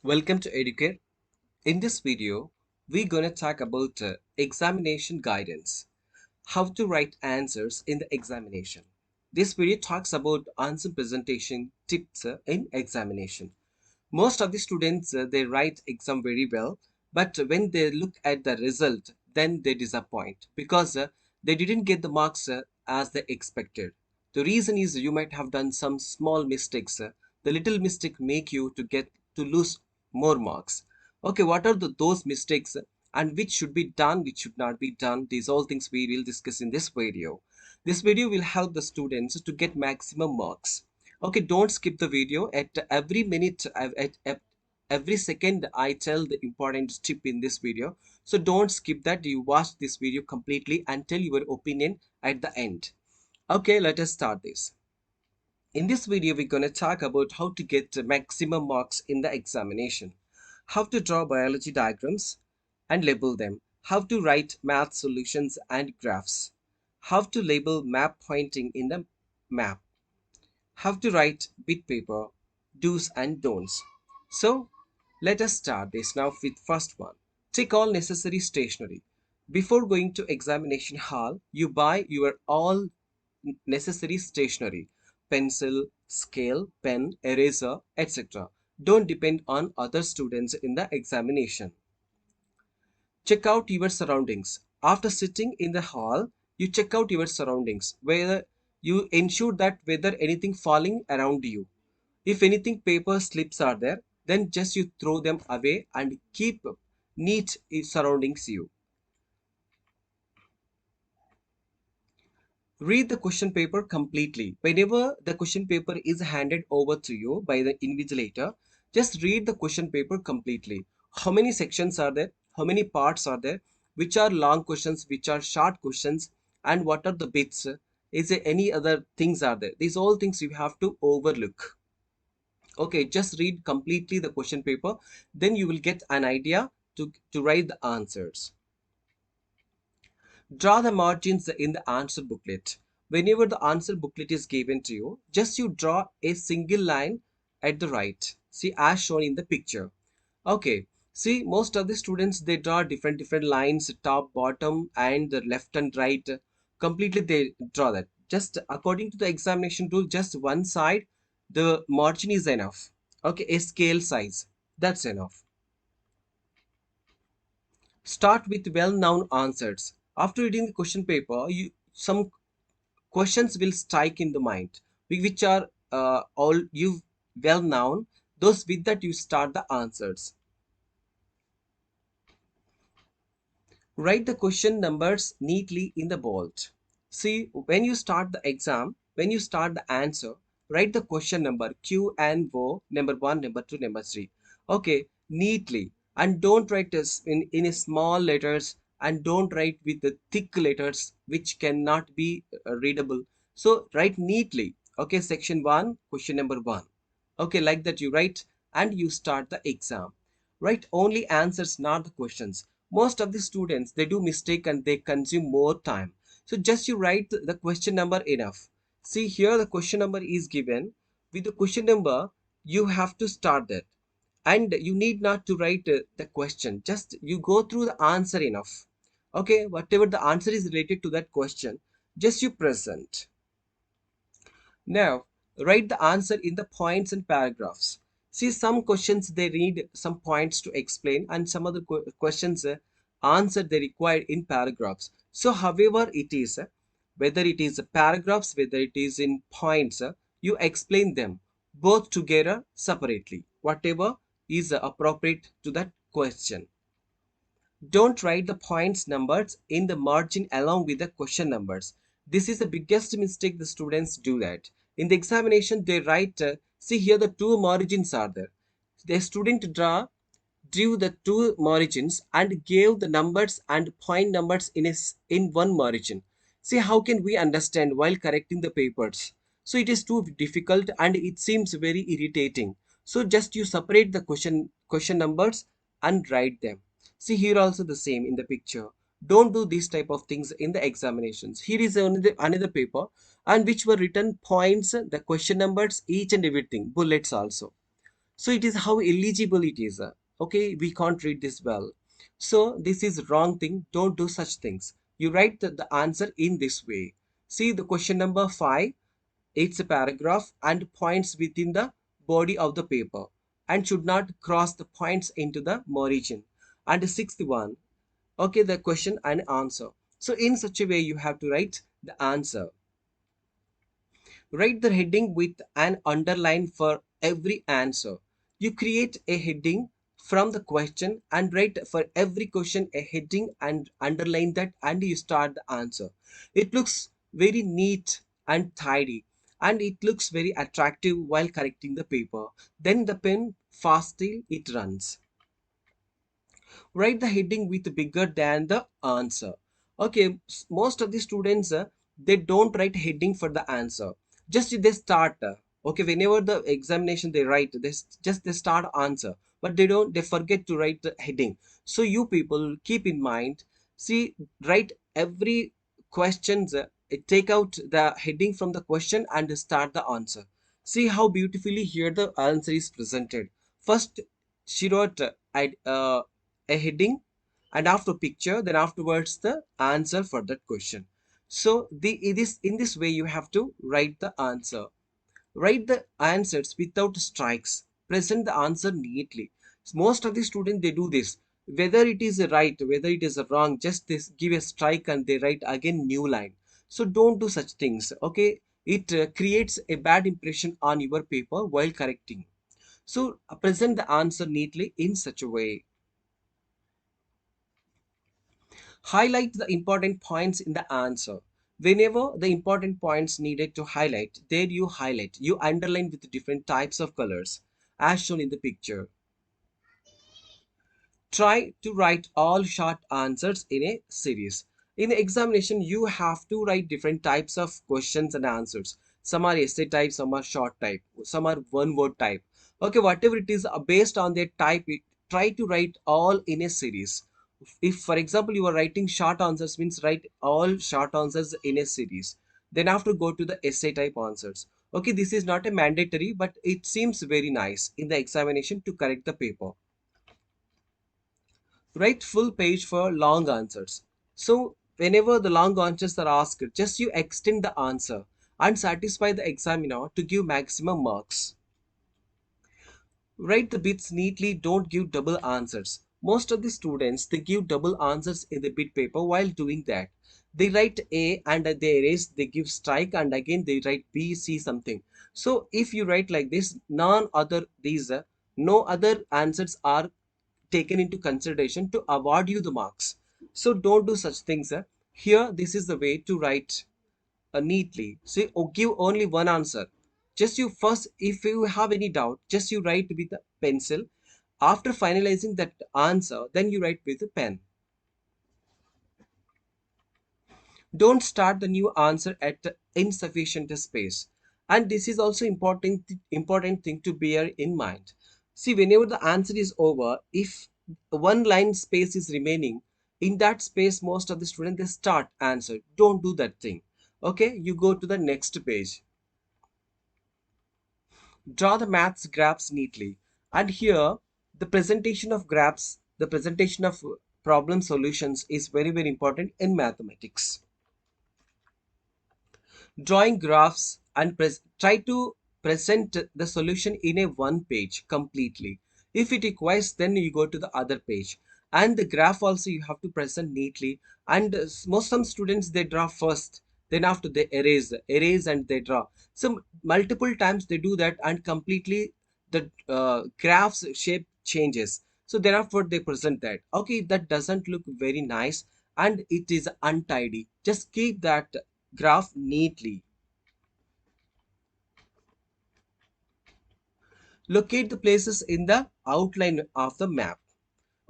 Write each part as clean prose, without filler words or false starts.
Welcome to Educare. In this video, we're gonna talk about examination guidance. How to write answers in the examination. This video talks about answer presentation tips in examination. Most of the students they write exam very well, but when they look at the result, then they disappoint because they didn't get the marks as they expected. The reason is you might have done some small mistakes. The little mistake make you to lose more marks. Okay, what are those mistakes and which should be done, which should not be done? These all things we will discuss in this video. This video will help the students to get maximum marks. Okay, don't skip the video. At every minute, at every second, I tell the important tip in this video. So don't skip that. You watch this video completely and tell your opinion at the end. Okay, let us start this. In this video, we're going to talk about how to get maximum marks in the examination, how to draw biology diagrams and label them, how to write math solutions and graphs, how to label map pointing in the map, how to write bit paper, do's and don'ts. So let us start this now with first one. Take all necessary stationery. Before going to examination hall, you buy your all necessary stationery, pencil, scale, pen, eraser, etc. Don't depend on other students in the examination. Check out your surroundings. After sitting in the hall, you check out your surroundings, whether you ensure that whether anything falling around you. If anything paper slips are there, then just you throw them away and keep neat surroundings you. Read the question paper completely. Whenever the question paper is handed over to you by the invigilator, just read the question paper completely. How many sections are there? How many parts are there? Which are long questions? Which are short questions? And what are the bits? Is there any other things are there? These all things you have to overlook. Okay, just read completely the question paper. Then you will get an idea to write the answers. Draw the margins in the answer booklet. Whenever the answer booklet is given to you, just you draw a single line at the right. See, as shown in the picture. Okay, see, most of the students they draw different lines, top, bottom, and the left and right. Completely they draw that. Just according to the examination rule, just one side, the margin is enough. Okay, a scale size. That's enough. Start with well-known answers. After reading the question paper, some questions will strike in the mind, which are all you well known. Those with that you start the answers. Write the question numbers neatly in the bold. See, when you start the exam, when you start the answer, write the question number Q and O, number 1, number 2, number 3. Okay, neatly. And don't write this in a small letters, and don't write with the thick letters which cannot be readable. So write neatly. Okay, section 1, question number 1. Okay, like that you write and you start the exam. Write only answers, not the questions. Most of the students they do mistake and they consume more time. So just you write the question number enough. See here the question number is given. With the question number you have to start that, and you need not to write the question, just you go through the answer enough. Okay, whatever the answer is related to that question, just you present. Now, write the answer in the points and paragraphs. See, some questions they need some points to explain, and some other questions answer they require in paragraphs. So, however it is, whether it is paragraphs, whether it is in points, you explain them both together separately, whatever is appropriate to that question. Don't write the points numbers in the margin along with the question numbers. This is the biggest mistake the students do that. In the examination, they write, see here the two margins are there. The student drew the two margins and gave the numbers and point numbers in one margin. See how can we understand while correcting the papers? So it is too difficult and it seems very irritating. So just you separate the question numbers and write them. See here also the same in the picture. Don't do these type of things in the examinations. Here is another paper and which were written points, the question numbers, each and everything, bullets also. So it is how illegible it is. Okay, we can't read this well. So this is wrong thing. Don't do such things. You write the answer in this way. See the question number 5. It's a paragraph and points within the body of the paper and should not cross the points into the margin. And the sixth one, okay, the question and answer. So in such a way you have to write the answer. Write the heading with an underline for every answer. You create a heading from the question and write for every question a heading and underline that and you start the answer. It looks very neat and tidy and it looks very attractive while correcting the paper. Then the pen fastly it runs. Write the heading with bigger than the answer. Okay, most of the students they don't write heading for the answer. Just they start. Okay, whenever the examination they write, just they start answer, but they forget to write the heading. So you people keep in mind. See, write every questions. Take out the heading from the question and start the answer. See how beautifully here the answer is presented. First, she wrote a heading and after picture, then afterwards the answer for that question. So it is in this way you have to write the answer. Write the answers without strikes. Present the answer neatly. Most of the students they do this. Whether it is a right, whether it is a wrong, just this give a strike and they write again new line. So don't do such things. Okay, it creates a bad impression on your paper while correcting. So present the answer neatly in such a way. Highlight the important points in the answer. Whenever the important points needed to highlight, there you highlight. You underline with different types of colors as shown in the picture. Try to write all short answers in a series. In the examination, you have to write different types of questions and answers. Some are essay type, some are short type, some are one word type. Okay, whatever it is, based on their type, try to write all in a series. If, for example, you are writing short answers, means write all short answers in a series. Then after go to the essay type answers. Okay, this is not a mandatory, but it seems very nice in the examination to correct the paper. Write full page for long answers. So whenever the long answers are asked, just you extend the answer and satisfy the examiner to give maximum marks. Write the bits neatly, don't give double answers. Most of the students they give double answers in the bit paper while doing that. They write A and they erase, they give strike and again they write B, C something. So if you write like this, no other answers are taken into consideration to award you the marks. So don't do such things. Here, this is the way to write neatly. Say, or give only one answer. Just you first, if you have any doubt, just you write with a pencil. After finalizing that answer, then you write with a pen. Don't start the new answer at insufficient space. And this is also important thing to bear in mind. See, whenever the answer is over, if one line space is remaining, in that space most of the students they start answer. Don't do that thing. Okay, you go to the next page. Draw the maths graphs neatly. And here the presentation of graphs, the presentation of problem solutions is very important in mathematics. Drawing graphs and try to present the solution in a one page completely. If it requires, then you go to the other page. And the graph also you have to present neatly. And most some students they draw first, then after they erase and they draw. So multiple times they do that and completely the graph's shape changes. So therefore they present that. Okay, that doesn't look very nice and it is untidy. Just keep that graph neatly. Locate the places in the outline of the map.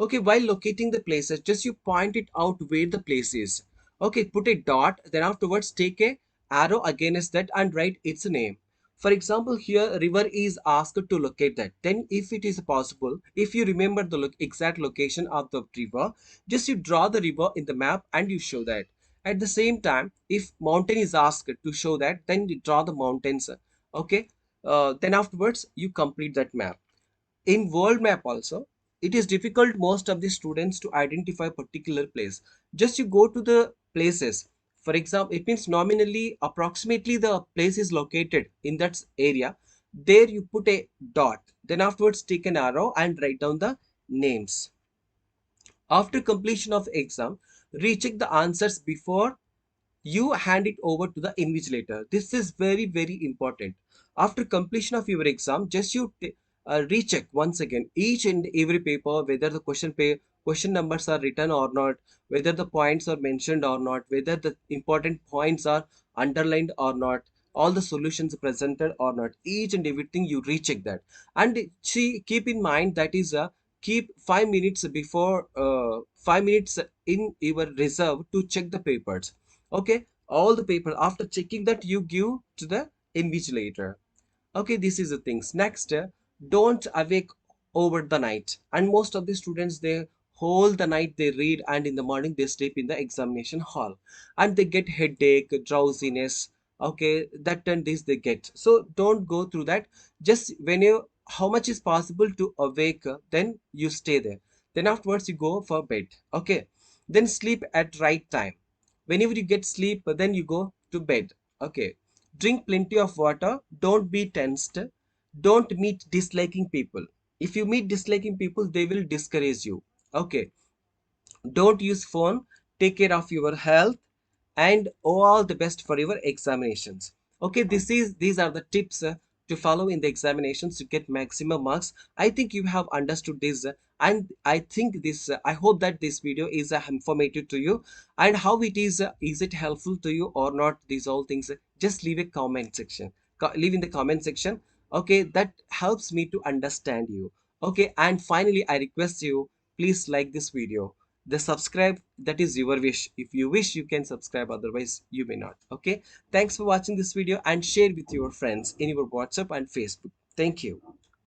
Okay, while locating the places, just you point it out where the place is. Okay, put a dot, then afterwards take a arrow against that and write its name. For example, here river is asked to locate that. Then if it is possible, if you remember the exact location of the river, just you draw the river in the map and you show that. At the same time, if mountain is asked to show that, then you draw the mountains. Okay, then afterwards you complete that map. in world map also, it is difficult most of the students to identify particular place. Just you go to the places, for example, it means nominally approximately the place is located in that area. There you put a dot, then afterwards take an arrow and write down the names. After completion of exam, recheck the answers before you hand it over to the invigilator. This is very very important. After completion of your exam, just you recheck once again each and every paper, whether the question numbers are written or not, whether the points are mentioned or not, whether the important points are underlined or not, all the solutions presented or not, each and everything you recheck that. And see, keep in mind that is keep 5 minutes before 5 minutes in your reserve to check the papers. Okay, all the paper, after checking that, you give to the invigilator. Okay, this is the things. Next, don't awake over the night. And most of the students, they whole the night they read, and in the morning they sleep in the examination hall, and they get headache, drowsiness. Okay, that and this they get. So don't go through that. Just when you, how much is possible to awake, then you stay there. Then afterwards you go for bed. Okay, then sleep at right time. Whenever you get sleep, then you go to bed. Okay, drink plenty of water, don't be tensed, don't meet disliking people. If you meet disliking people, they will discourage you. Okay, don't use phone, take care of your health, and all the best for your examinations. Okay, these are the tips to follow in the examinations to get maximum marks. I think you have understood this, and I think this I hope that this video is informative to you. And how it is it helpful to you or not, these all things, just leave a comment section. Leave in the comment section. Okay, that helps me to understand you. Okay, and finally I request you, please like this video. The subscribe, that is your wish. If you wish, you can subscribe, otherwise you may not. Okay, thanks for watching this video, and share with your friends in your WhatsApp and Facebook. Thank you.